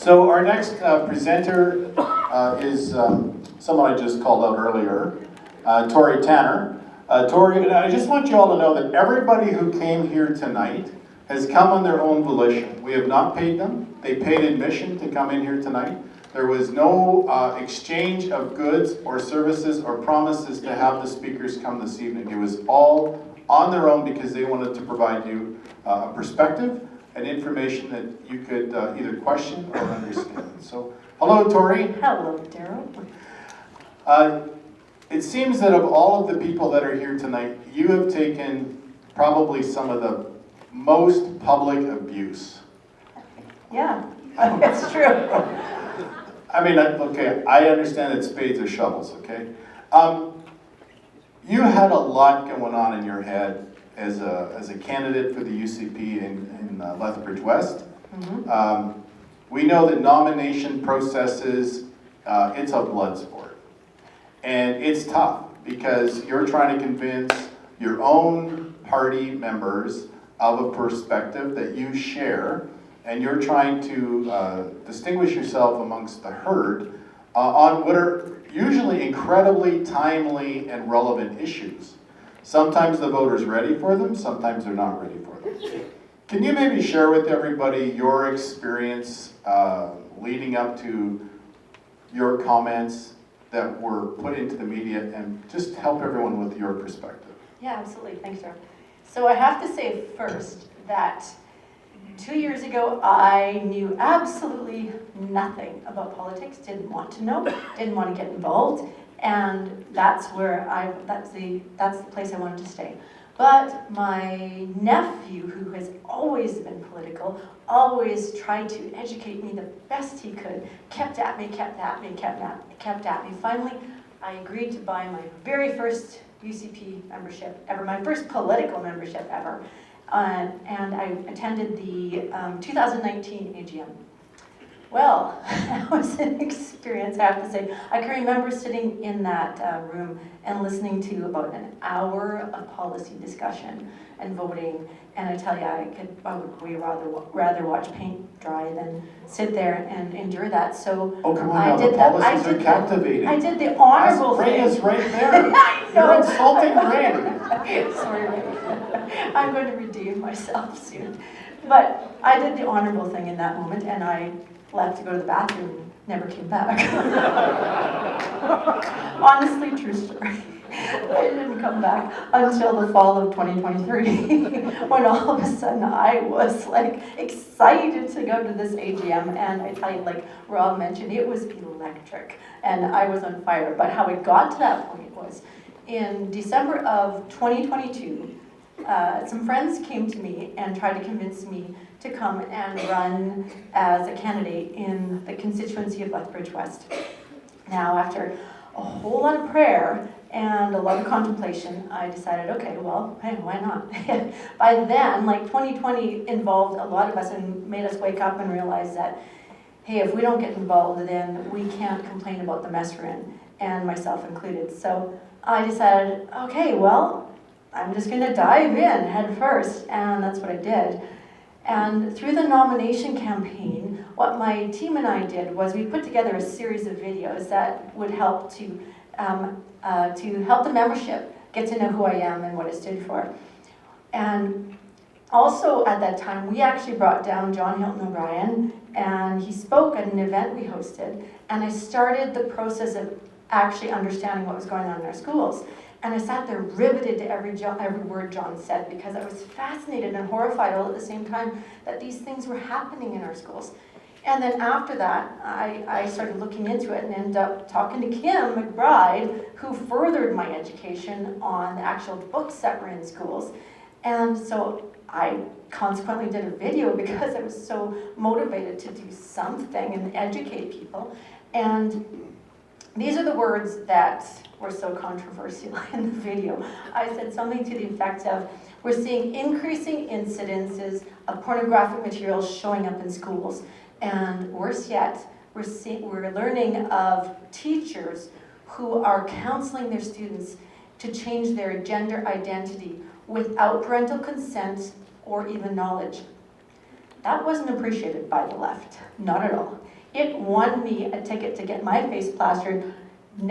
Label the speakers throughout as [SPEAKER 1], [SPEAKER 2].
[SPEAKER 1] So our next presenter is someone I just called out earlier, Torry Tanner. Torry, and I just want you all to know that everybody who came here tonight has come on their own volition. We have not paid them. They paid admission to come in here tonight. There was no exchange of goods or services or promises to have the speakers come this evening. It was all on their own because they wanted to provide you a perspective and information that you could either question or understand. So, hello, Torry.
[SPEAKER 2] Hello, Daryl.
[SPEAKER 1] It seems that of all of the people that are here tonight, you have taken probably some of the most public abuse.
[SPEAKER 2] Yeah, that's true.
[SPEAKER 1] I mean, okay, I understand that spades are shovels, okay? You had a lot going on in your head as a candidate for the UCP in Lethbridge West.
[SPEAKER 2] Mm-hmm.
[SPEAKER 1] We know that nomination processes, it's a blood sport. And it's tough because you're trying to convince your own party members of a perspective that you share, and you're trying to distinguish yourself amongst the herd on what are usually incredibly timely and relevant issues. Sometimes the voter's ready for them, sometimes they're not ready for them. Can you maybe share with everybody your experience leading up to your comments that were put into the media and just help everyone with your perspective?
[SPEAKER 2] Yeah, absolutely. Thanks, Daryl. So I have to say first that 2 years ago, I knew absolutely nothing about politics, didn't want to know, didn't want to get involved, and that's the place I wanted to stay. But my nephew, who has always been political, always tried to educate me the best he could, kept at me. Finally, I agreed to buy my very first UCP membership ever, my first political membership ever. And I attended the 2019 AGM. Well, that was an experience, I have to say. I can remember sitting in that room and listening to about an hour of policy discussion and voting. And I tell you, I would way rather watch paint dry than sit there and endure that. So
[SPEAKER 1] oh, come on, the policies are captivating.
[SPEAKER 2] I did the honorable
[SPEAKER 1] Ray
[SPEAKER 2] thing.
[SPEAKER 1] is right there. You're insulting Ray.
[SPEAKER 2] Sorry, Ray. I'm going to redeem myself soon. But I did the honorable thing in that moment, and I left to go to the bathroom and never came back. Honestly, true story. I didn't come back until the fall of 2023 when all of a sudden I was like excited to go to this AGM, and I tell you, like Rob mentioned, it was electric and I was on fire. But how it got to that point was in December of 2022, some friends came to me and tried to convince me to come and run as a candidate in the constituency of Lethbridge West. Now, after a whole lot of prayer and a lot of contemplation, I decided, okay, well, hey, why not? By then, like 2020 involved a lot of us and made us wake up and realize that, hey, if we don't get involved, then we can't complain about the mess we're in, and myself included. So I decided, okay, well, I'm just going to dive in head first, and that's what I did. And through the nomination campaign, what my team and I did was we put together a series of videos that would help to help the membership get to know who I am and what I stood for. And also at that time, we actually brought down John Hilton-O'Brien, and he spoke at an event we hosted, and I started the process of actually understanding what was going on in our schools. And I sat there riveted to every word John said, because I was fascinated and horrified all at the same time that these things were happening in our schools. And then after that, I started looking into it and ended up talking to Kim McBride, who furthered my education on the actual books that were in schools. And so I consequently did a video because I was so motivated to do something and educate people. And these are the words that were so controversial in the video. I said something to the effect of, we're seeing increasing incidences of pornographic material showing up in schools. And worse yet, we're learning of teachers who are counseling their students to change their gender identity without parental consent or even knowledge. That wasn't appreciated by the left, not at all. It won me a ticket to get my face plastered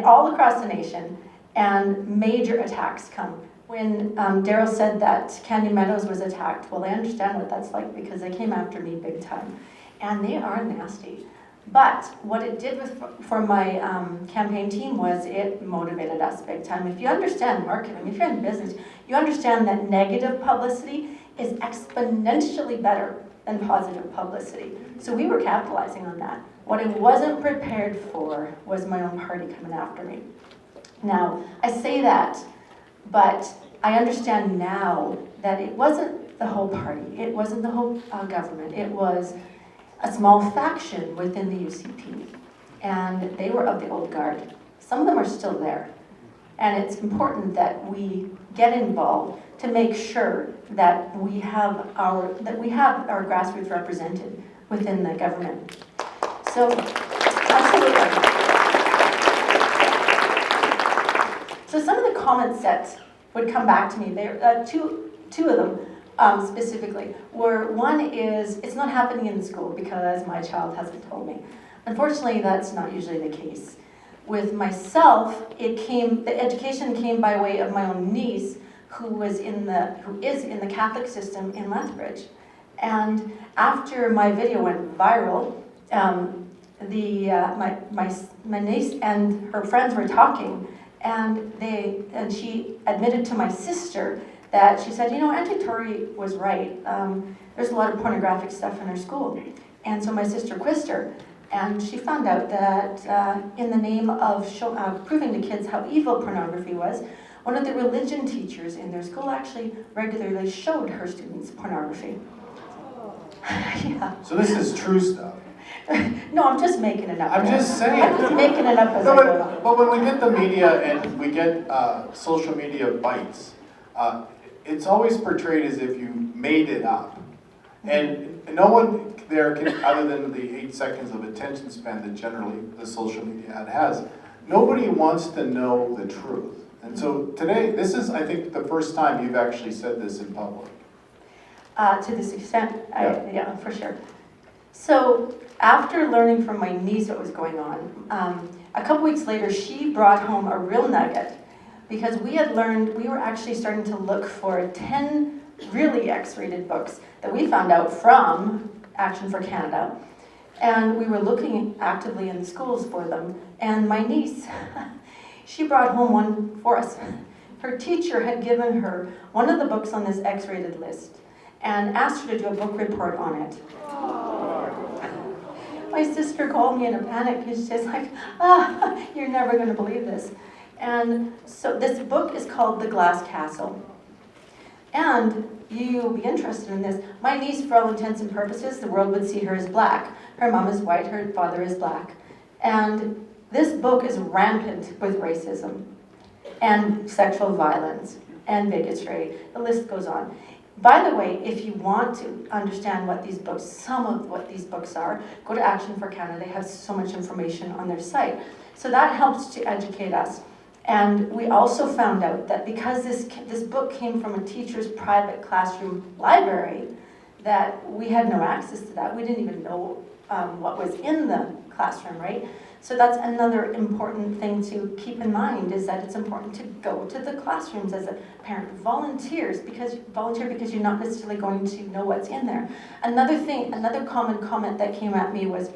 [SPEAKER 2] all across the nation, and major attacks come. When Daryl said that Canyon Meadows was attacked, well, I understand what that's like because they came after me big time. And they are nasty. But what it did for my campaign team was it motivated us big time. If you understand marketing, if you're in business, you understand that negative publicity is exponentially better than positive publicity. So we were capitalizing on that. What I wasn't prepared for was my own party coming after me. Now, I say that, but I understand now that it wasn't the whole party, it wasn't the whole government, it was a small faction within the UCP, and they were of the old guard. Some of them are still there, and it's important that we get involved to make sure that we have our grassroots represented within the government. So, absolutely. So some of the comments that would come back to me, there, two of them specifically, were one is, it's not happening in the school because my child hasn't told me. Unfortunately, that's not usually the case. With myself, the education came by way of my own niece, who is in the Catholic system in Lethbridge. And after my video went viral, my niece and her friends were talking, and she admitted to my sister that she said, you know, Auntie Torry was right. There's a lot of pornographic stuff in her school. And so my sister quizzed her, and she found out that in the name of proving to kids how evil pornography was, one of the religion teachers in their school actually regularly showed her students pornography. Yeah.
[SPEAKER 1] So this is true stuff.
[SPEAKER 2] No, I'm just making it up.
[SPEAKER 1] I'm just saying.
[SPEAKER 2] I'm just making it up as I go along.
[SPEAKER 1] But when we get the media and we get social media bites, it's always portrayed as if you made it up. And no one there can, other than the 8 seconds of attention span that generally the social media ad has, nobody wants to know the truth. And so today, this is, I think, the first time you've actually said this in public.
[SPEAKER 2] To this extent, yeah, for sure. So after learning from my niece what was going on, a couple weeks later, she brought home a real nugget, because we had learned, we were actually starting to look for 10 really X-rated books that we found out from Action for Canada. And we were looking actively in the schools for them. And my niece, she brought home one for us. Her teacher had given her one of the books on this X-rated list and asked her to do a book report on it. My sister called me in a panic, and she's like, you're never going to believe this. And so this book is called The Glass Castle. And you'll be interested in this. My niece, for all intents and purposes, the world would see her as black. Her mom is white, her father is black. And this book is rampant with racism and sexual violence and bigotry. The list goes on. By the way, if you want to understand what these books, some of what these books are, go to Action for Canada. They have so much information on their site. So that helps to educate us. And we also found out that because this book came from a teacher's private classroom library, that we had no access to that. We didn't even know what was in the classroom, right? So that's another important thing to keep in mind, is that it's important to go to the classrooms as a parent. Volunteer because you're not necessarily going to know what's in there. Another common comment that came at me was,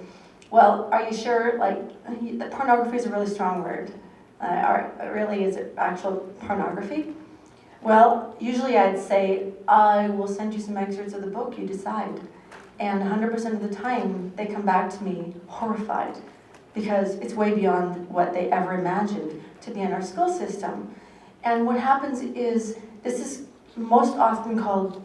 [SPEAKER 2] well, are you sure, that pornography is a really strong word. Really, is it actual pornography? Well, usually I'd say, I will send you some excerpts of the book, you decide. And 100% of the time, they come back to me horrified, because it's way beyond what they ever imagined to be in our school system. And what happens is, this is most often called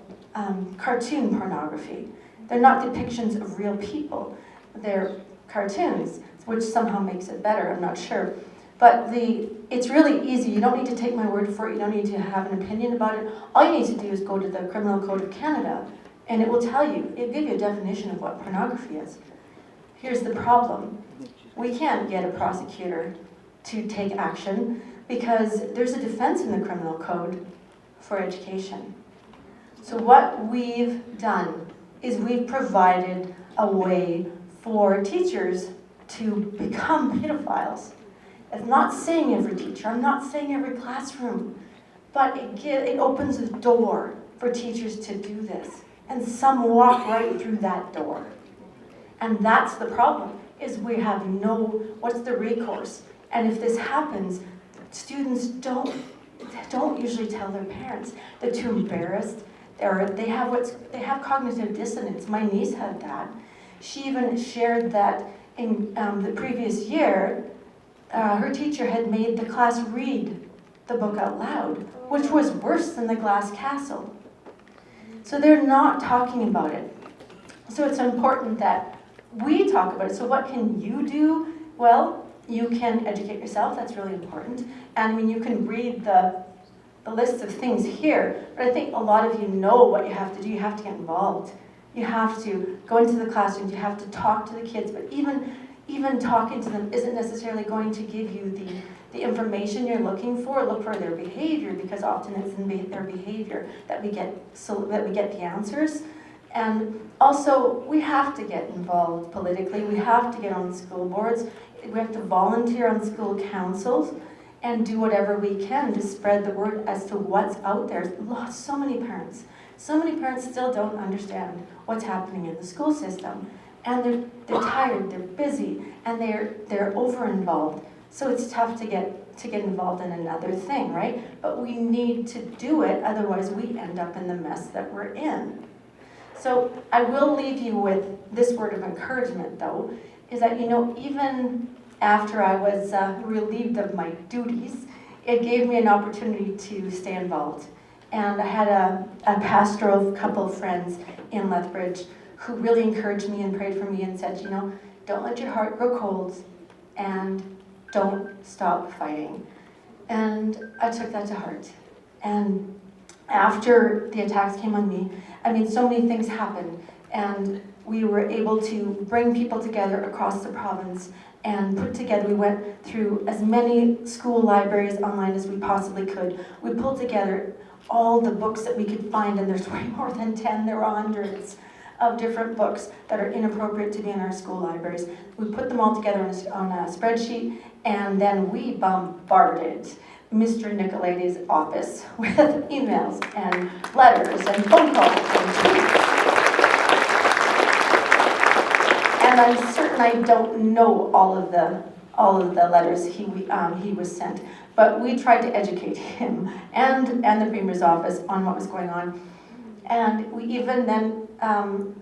[SPEAKER 2] cartoon pornography. They're not depictions of real people. They're cartoons, which somehow makes it better, I'm not sure. But it's really easy. You don't need to take my word for it. You don't need to have an opinion about it. All you need to do is go to the Criminal Code of Canada, and it will tell you, it'll give you a definition of what pornography is. Here's the problem. We can't get a prosecutor to take action because there's a defense in the Criminal Code for education. So what we've done is we've provided a way for teachers to become pedophiles. It's not saying every teacher, I'm not saying every classroom, but it opens the door for teachers to do this. And some walk right through that door. And that's the problem, is we have what's the recourse? And if this happens, students don't usually tell their parents. They're too embarrassed. They have cognitive dissonance. My niece had that. She even shared that in the previous year, her teacher had made the class read the book out loud, which was worse than The Glass Castle. So they're not talking about it. So it's important that we talk about it. So what can you do? Well, you can educate yourself. That's really important. And I mean, you can read the list of things here, but I think a lot of you know what you have to do. You have to get involved. You have to go into the classrooms. You have to talk to the kids. But even talking to them isn't necessarily going to give you the information you're looking for. Look for their behavior, because often it's in their behavior that we get the answers. And also, we have to get involved politically. We have to get on school boards. We have to volunteer on school councils and do whatever we can to spread the word as to what's out there. So many parents still don't understand what's happening in the school system. And they're tired, they're busy, and they're over-involved. So it's tough to get involved in another thing, right? But we need to do it, otherwise we end up in the mess that we're in. So I will leave you with this word of encouragement, though, is that, even after I was relieved of my duties, it gave me an opportunity to stay involved. And I had a pastoral couple of friends in Lethbridge who really encouraged me and prayed for me and said, don't let your heart grow cold and don't stop fighting. And I took that to heart. And after the attacks came on me, so many things happened, and we were able to bring people together across the province and we went through as many school libraries online as we possibly could. We pulled together all the books that we could find, and there's way more than 10, there were hundreds of different books that are inappropriate to be in our school libraries. We put them all together on a spreadsheet, and then we bombarded Mr. Nicoletti's office with emails and letters and phone calls and tweets. And I'm certain I don't know all of the letters he was sent, but we tried to educate him and the Premier's office on what was going on. And we even then,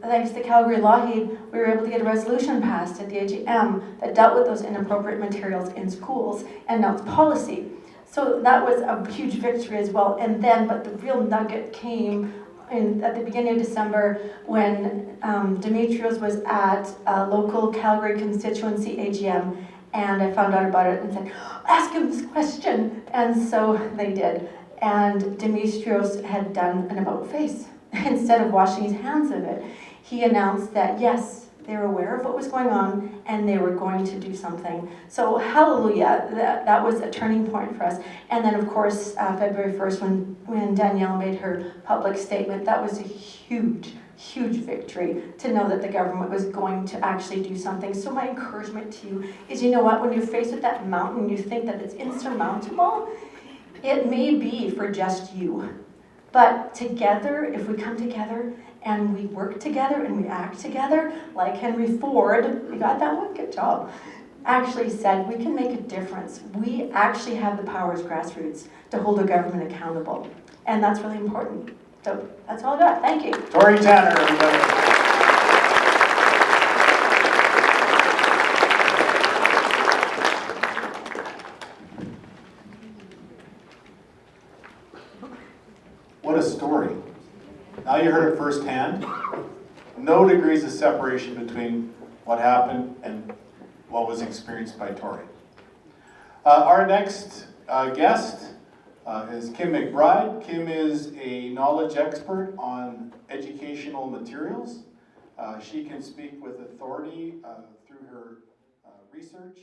[SPEAKER 2] thanks to Calgary Lougheed, we were able to get a resolution passed at the AGM that dealt with those inappropriate materials in schools, and now it's policy. So that was a huge victory as well. And then, but the real nugget came at the beginning of December when Demetrios was at a local Calgary constituency AGM, and I found out about it and said, ask him this question. And so they did. And Demetrios had done an about-face. Instead of washing his hands of it, he announced that, yes, they were aware of what was going on and they were going to do something. So hallelujah, that was a turning point for us. And then of course, February 1st, when Danielle made her public statement, that was a huge, huge victory to know that the government was going to actually do something. So my encouragement to you is, you know what, when you're faced with that mountain, you think that it's insurmountable, it may be for just you. But together, if we come together and we work together and we act together, like Henry Ford, you got that one? Good job. Actually said, we can make a difference. We actually have the power as grassroots to hold our government accountable. And that's really important. So that's all I got. Thank you.
[SPEAKER 1] Torry Tanner, everybody. What a story. Now you heard it firsthand. No degrees of separation between what happened and what was experienced by Torry. Our next guest is Kim McBride. Kim is a knowledge expert on educational materials. She can speak with authority through her research